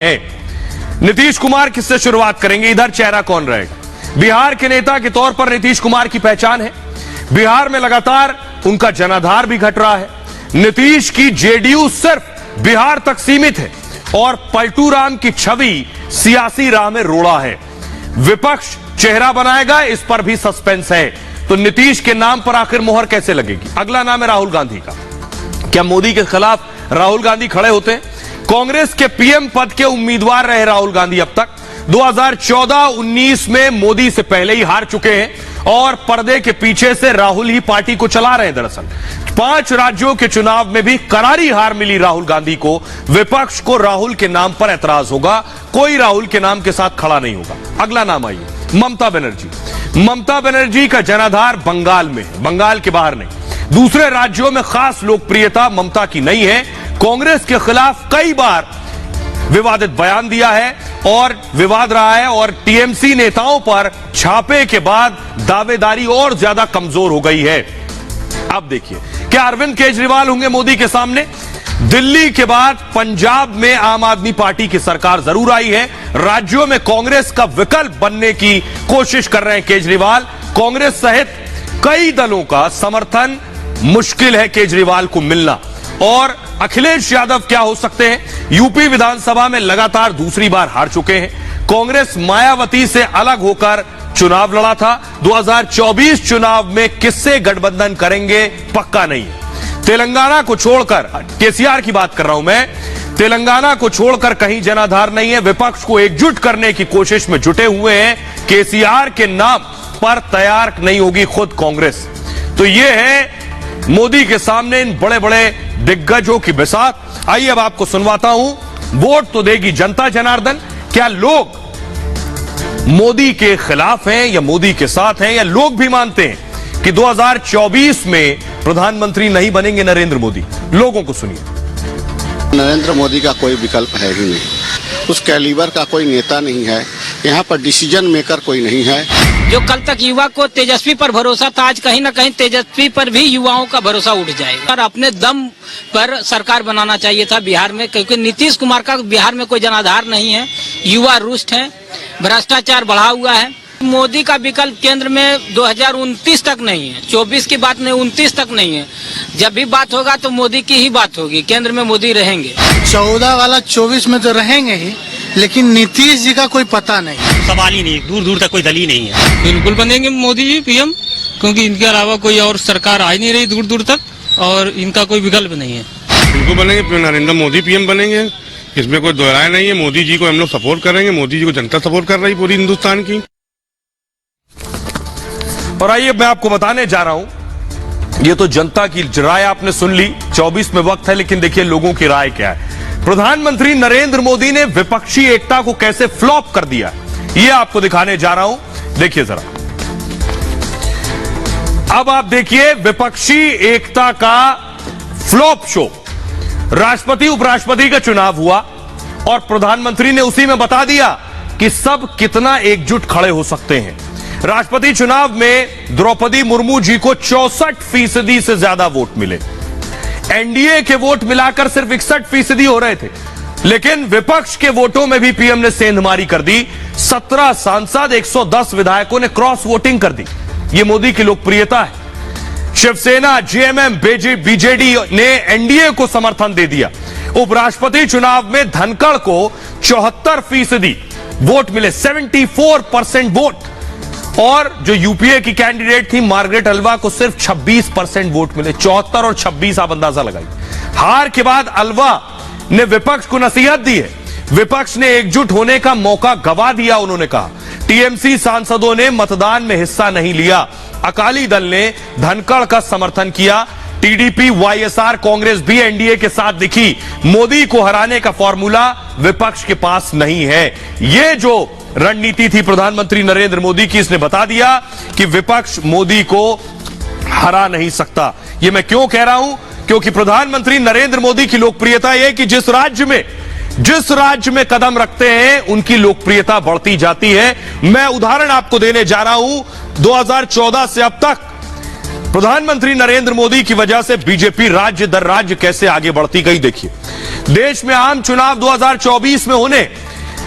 नीतीश कुमार किससे शुरुआत करेंगे? इधर चेहरा कौन रहेगा? बिहार के नेता के तौर पर नीतीश कुमार की पहचान है। बिहार में लगातार उनका जनाधार भी घट रहा है। नीतीश की जेडीयू सिर्फ बिहार तक सीमित है और पलटू राम की छवि सियासी राह में रोड़ा है। विपक्ष चेहरा बनाएगा, इस पर भी सस्पेंस है। तो नीतीश के नाम पर आखिर मोहर कैसे लगेगी? अगला नाम है राहुल गांधी का। क्या मोदी के खिलाफ राहुल गांधी खड़े होते हैं? कांग्रेस के पीएम पद के उम्मीदवार रहे राहुल गांधी अब तक। 2014-19 में मोदी से पहले ही हार चुके हैं और पर्दे के पीछे से राहुल ही पार्टी को चला रहे हैं। दरअसल 5 राज्यों के चुनाव में भी करारी हार मिली राहुल गांधी को। विपक्ष को राहुल के नाम पर एतराज होगा, कोई राहुल के नाम के साथ खड़ा नहीं होगा। अगला नाम आइए, ममता बनर्जी। ममता बनर्जी का जनाधार बंगाल में है, बंगाल के बाहर नहीं। दूसरे राज्यों में खास लोकप्रियता ममता की नहीं है। कांग्रेस के खिलाफ कई बार विवादित बयान दिया है और विवाद रहा है और टीएमसी नेताओं पर छापे के बाद दावेदारी और ज्यादा कमजोर हो गई है। अब देखिए, क्या अरविंद केजरीवाल होंगे मोदी के सामने? दिल्ली के बाद पंजाब में आम आदमी पार्टी की सरकार जरूर आई है। राज्यों में कांग्रेस का विकल्प बनने की कोशिश कर रहे हैं केजरीवाल। कांग्रेस सहित कई दलों का समर्थन मुश्किल है केजरीवाल को मिलना। और अखिलेश यादव क्या हो सकते हैं? यूपी विधानसभा में लगातार दूसरी बार हार चुके हैं। कांग्रेस मायावती से अलग होकर चुनाव लड़ा था। 2024 चुनाव में किससे गठबंधन करेंगे पक्का नहीं है। तेलंगाना को छोड़कर, केसीआर की बात कर रहा हूं मैं, तेलंगाना को छोड़कर कहीं जनाधार नहीं है। विपक्ष को एकजुट करने की कोशिश में जुटे हुए हैं। केसीआर के नाम पर तैयार नहीं होगी खुद कांग्रेस। तो यह है मोदी के सामने इन बड़े बड़े दिग्गजों की बिसात। आइए अब आपको सुनवाता हूं। वोट तो देगी जनता जनार्दन। क्या लोग मोदी के खिलाफ हैं या मोदी के साथ हैं, या लोग भी मानते हैं कि 2024 में प्रधानमंत्री नहीं बनेंगे नरेंद्र मोदी? लोगों को सुनिए। नरेंद्र मोदी का कोई विकल्प है ही नहीं। उस कैलिबर का कोई नेता नहीं है। यहाँ पर डिसीजन मेकर कोई नहीं है। जो कल तक युवा को तेजस्वी पर भरोसा था, आज कहीं न कहीं तेजस्वी पर भी युवाओं का भरोसा उठ जाएगा। और अपने दम पर सरकार बनाना चाहिए था बिहार में, क्योंकि नीतीश कुमार का बिहार में कोई जनाधार नहीं है। युवा रुष्ट हैं, भ्रष्टाचार बढ़ा हुआ है। मोदी का विकल्प केंद्र में 2029 तक नहीं है। 24 की बात नहीं, 29 तक नहीं है। जब भी बात होगा तो मोदी की ही बात होगी। केंद्र में मोदी रहेंगे। 14 वाला 24 में तो रहेंगे ही, लेकिन नीतीश जी का कोई पता नहीं। सवाल ही नहीं, दूर दूर तक कोई दल ही नहीं है। बिल्कुल बनेंगे मोदी जी पीएम, क्योंकि इनके अलावा कोई और सरकार आ ही नहीं रही दूर दूर तक, और इनका कोई विकल्प नहीं है। बिल्कुल बनेंगे, नरेंद्र मोदी पीएम बनेंगे, इसमें कोई दोहराए नहीं है। मोदी जी को हम लोग सपोर्ट करेंगे। मोदी जी को जनता सपोर्ट कर रही पूरी हिंदुस्तान की। और आइए मैं आपको बताने जा रहा हूं, ये तो जनता की राय आपने सुन ली। 24 में वक्त है, लेकिन देखिए लोगों की राय क्या है। प्रधानमंत्री नरेंद्र मोदी ने विपक्षी एकता को कैसे फ्लॉप कर दिया, यह आपको दिखाने जा रहा हूं। देखिए जरा, अब आप देखिए विपक्षी एकता का फ्लॉप शो। राष्ट्रपति उपराष्ट्रपति का चुनाव हुआ और प्रधानमंत्री ने उसी में बता दिया कि सब कितना एकजुट खड़े हो सकते हैं। राष्ट्रपति चुनाव में द्रौपदी मुर्मू जी को 64% से ज्यादा वोट मिले। एनडीए के वोट मिलाकर सिर्फ 61% हो रहे थे, लेकिन विपक्ष के वोटों में भी पीएम ने सेंधमारी कर दी। 17 सांसद, 110 विधायकों ने क्रॉस वोटिंग कर दी। यह मोदी की लोकप्रियता है। शिवसेना, जेएमएम, बीजेडी ने एनडीए को समर्थन दे दिया। उपराष्ट्रपति चुनाव में धनखड़ को 74% वोट मिले, 74% वोट। और जो यूपीए की कैंडिडेट थी मार्गरेट अलवा को सिर्फ 26% वोट मिले। 74 और 26 आप अंदाजा लगाइए। हार के बाद अलवा ने विपक्ष को नसीहत दी है। विपक्ष ने एकजुट होने का मौका गवा दिया, उन्होंने कहा। टीएमसी सांसदों ने मतदान में हिस्सा नहीं लिया। अकाली दल ने धनखड़ का समर्थन किया। टीडीपी, वाईएसआर, कांग्रेस भी एनडीए के साथ दिखी। मोदी को हराने का फॉर्मूला विपक्ष के पास नहीं है। यह जो रणनीति थी प्रधानमंत्री नरेंद्र मोदी की, इसने बता दिया कि विपक्ष मोदी को हरा नहीं सकता। यह मैं क्यों कह रहा हूं? क्योंकि प्रधानमंत्री नरेंद्र मोदी की लोकप्रियता यह कि जिस राज्य में कदम रखते हैं उनकी लोकप्रियता बढ़ती जाती है। मैं उदाहरण आपको देने जा रहा हूं। 2014 से अब तक प्रधानमंत्री नरेंद्र मोदी की वजह से बीजेपी राज्य दर राज्य कैसे आगे बढ़ती गई देखिए। देश में आम चुनाव 2024 में होने,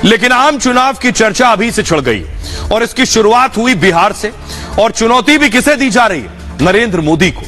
लेकिन आम चुनाव की चर्चा अभी से छिड़ गई और इसकी शुरुआत हुई बिहार से। और चुनौती भी किसे दी जा रही है? नरेंद्र मोदी को।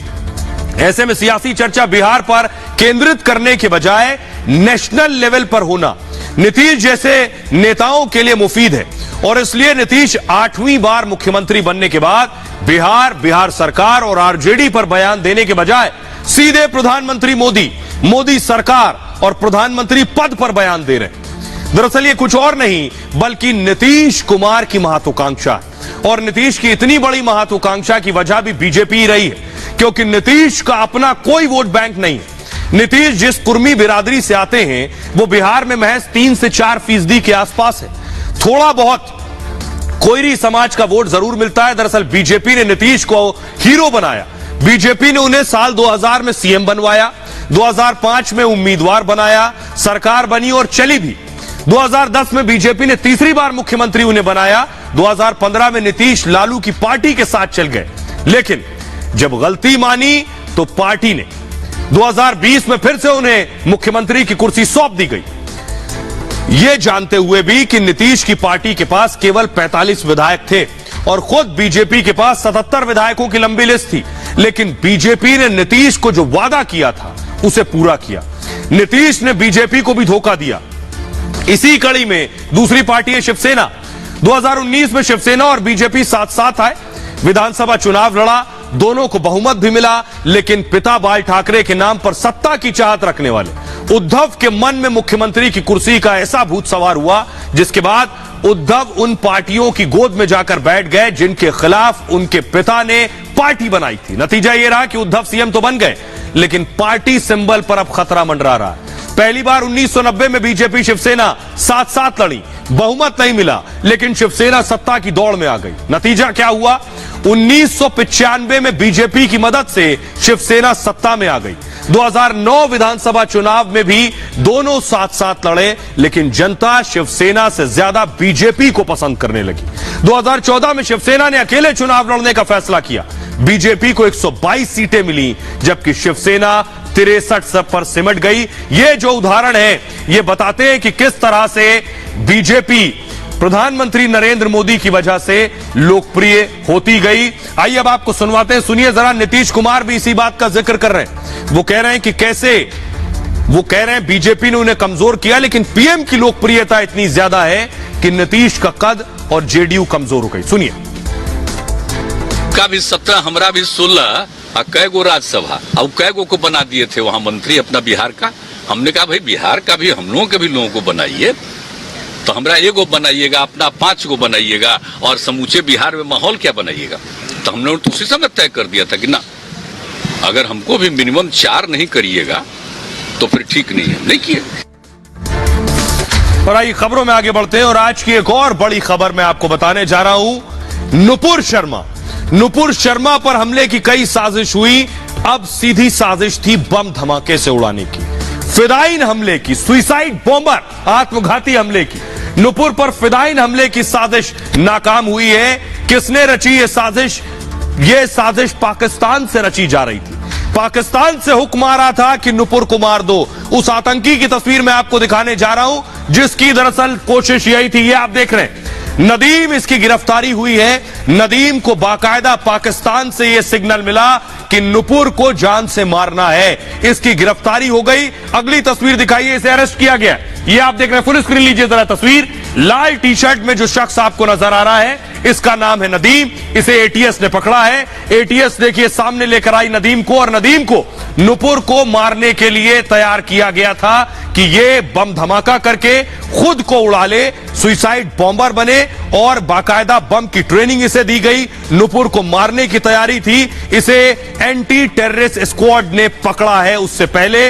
ऐसे में सियासी चर्चा बिहार पर केंद्रित करने के बजाय नेशनल लेवल पर होना नीतीश जैसे नेताओं के लिए मुफीद है। और इसलिए नीतीश 8वीं बार मुख्यमंत्री बनने के बाद बिहार सरकार और आरजेडी पर बयान देने के बजाय सीधे प्रधानमंत्री मोदी सरकार और प्रधानमंत्री पद पर बयान दे रहे हैं। दरअसल ये कुछ और नहीं बल्कि नीतीश कुमार की महत्वाकांक्षा है। और नीतीश की इतनी बड़ी महत्वाकांक्षा की वजह भी बीजेपी ही रही है, क्योंकि नीतीश का अपना कोई वोट बैंक नहीं है। नीतीश जिस कुर्मी बिरादरी से आते हैं वो बिहार में महज 3 से 4% के आसपास है। थोड़ा बहुत कोयरी समाज का वोट जरूर मिलता है। दरअसल बीजेपी ने नीतीश को हीरो बनाया। बीजेपी ने उन्हें साल 2000 में सीएम बनवाया, 2005 में उम्मीदवार बनाया, सरकार बनी और चली भी। 2010 में बीजेपी ने तीसरी बार मुख्यमंत्री उन्हें बनाया। 2015 में नीतीश लालू की पार्टी के साथ चल गए, लेकिन जब गलती मानी तो पार्टी ने 2020 में फिर से उन्हें मुख्यमंत्री की कुर्सी सौंप दी गई, यह जानते हुए भी कि नीतीश की पार्टी के पास केवल 45 विधायक थे और खुद बीजेपी के पास 77 विधायकों की लंबी लिस्ट थी। लेकिन बीजेपी ने नीतीश को जो वादा किया था उसे पूरा किया। नीतीश ने बीजेपी को भी धोखा दिया। इसी कड़ी में दूसरी पार्टी है शिवसेना। 2019 में शिवसेना और बीजेपी साथ साथ आए, विधानसभा चुनाव लड़ा, दोनों को बहुमत भी मिला। लेकिन पिता बाल ठाकरे के नाम पर सत्ता की चाहत रखने वाले उद्धव के मन में मुख्यमंत्री की कुर्सी का ऐसा भूत सवार हुआ, जिसके बाद उद्धव उन पार्टियों की गोद में जाकर बैठ गए जिनके खिलाफ उनके पिता ने पार्टी बनाई थी। नतीजा यह रहा कि उद्धव सीएम तो बन गए, लेकिन पार्टी सिंबल पर अब खतरा मंडरा रहा है। पहली बार 1990 में बीजेपी शिवसेना साथ साथ लड़ी, बहुमत नहीं मिला, लेकिन शिवसेना सत्ता की दौड़ में आ गई। नतीजा क्या हुआ? 1995 में बीजेपी की मदद से शिवसेना सत्ता में आ गई। 2009 विधानसभा चुनाव में भी दोनों साथ साथ लड़े, लेकिन जनता शिवसेना से ज्यादा बीजेपी को पसंद करने लगी। 2014 में शिवसेना ने अकेले चुनाव लड़ने का फैसला किया। बीजेपी को 122 सीटें मिली, जबकि शिवसेना 63 पर सिमट गई। ये जो उदाहरण है ये बताते हैं कि किस तरह से बीजेपी प्रधानमंत्री नरेंद्र मोदी की वजह से लोकप्रिय होती गई। आइए अब आपको सुनवाते हैं, सुनिए जरा। नीतीश कुमार भी इसी बात का जिक्र कर रहे हैं। वो कह रहे हैं कि कैसे बीजेपी ने उन्हें कमजोर किया, लेकिन पीएम की लोकप्रियता इतनी ज्यादा है कि नीतीश का कद और जेडीयू कमजोर हो गई। सुनिए। का भी 17 हमरा भी 16 और कै गो राज्यसभा और कै गो को बना दिए थे वहां मंत्री अपना बिहार का। हमने कहा भाई बिहार का भी हम लोगों के भी लोगों को बनाइए, तो हमरा एगो बनाइएगा, अपना 5 गो बनाइएगा और समूचे बिहार में माहौल क्या बनाइएगा। तो हम लोगों ने उसी समय तय कर दिया था कि ना, अगर हमको भी मिनिमम 4 नहीं करिएगा तो फिर ठीक नहीं है, नहीं किए। और आइए खबरों में आगे बढ़ते हैं और आज की एक और बड़ी खबर मैं आपको बताने जा रहा हूं। नुपुर शर्मा पर हमले की कई साजिश हुई, अब सीधी साजिश थी बम धमाके से उड़ाने की, फिदायीन हमले की, सुइसाइड बॉम्बर आत्मघाती हमले की। नुपुर पर फिदायीन हमले की साजिश नाकाम हुई है। किसने रची ये साजिश? ये साजिश पाकिस्तान से रची जा रही थी। पाकिस्तान से हुक्म आ रहा था कि नुपुर को मार दो। उस आतंकी की तस्वीर मैं आपको दिखाने जा रहा हूं, जिसकी दरअसल कोशिश यही थी। ये आप देख रहे हैं, नदीम इसकी गिरफ्तारी हुई है। नदीम को बाकायदा पाकिस्तान से यह सिग्नल मिला कि नुपुर को जान से मारना है। इसकी गिरफ्तारी हो गई। अगली तस्वीर दिखाइए, इसे अरेस्ट किया गया। ये आप देख रहे हैं, फुल स्क्रीन लीजिए जरा तस्वीर। लाल टी शर्ट में जो शख्स आपको नजर आ रहा है, इसका नाम है नदीम। इसे एटीएस ने पकड़ा है। एटीएस देखिए सामने लेकर आई नदीम को, और नदीम को नुपुर को मारने के लिए तैयार किया गया था कि ये बम धमाका करके खुद को उड़ा ले, सुइसाइड बॉम्बर बने, और बाकायदा बम की ट्रेनिंग इसे दी गई। नुपुर को मारने की तैयारी थी। इसे एंटी टेररिस्ट स्क्वाड ने पकड़ा है उससे पहले।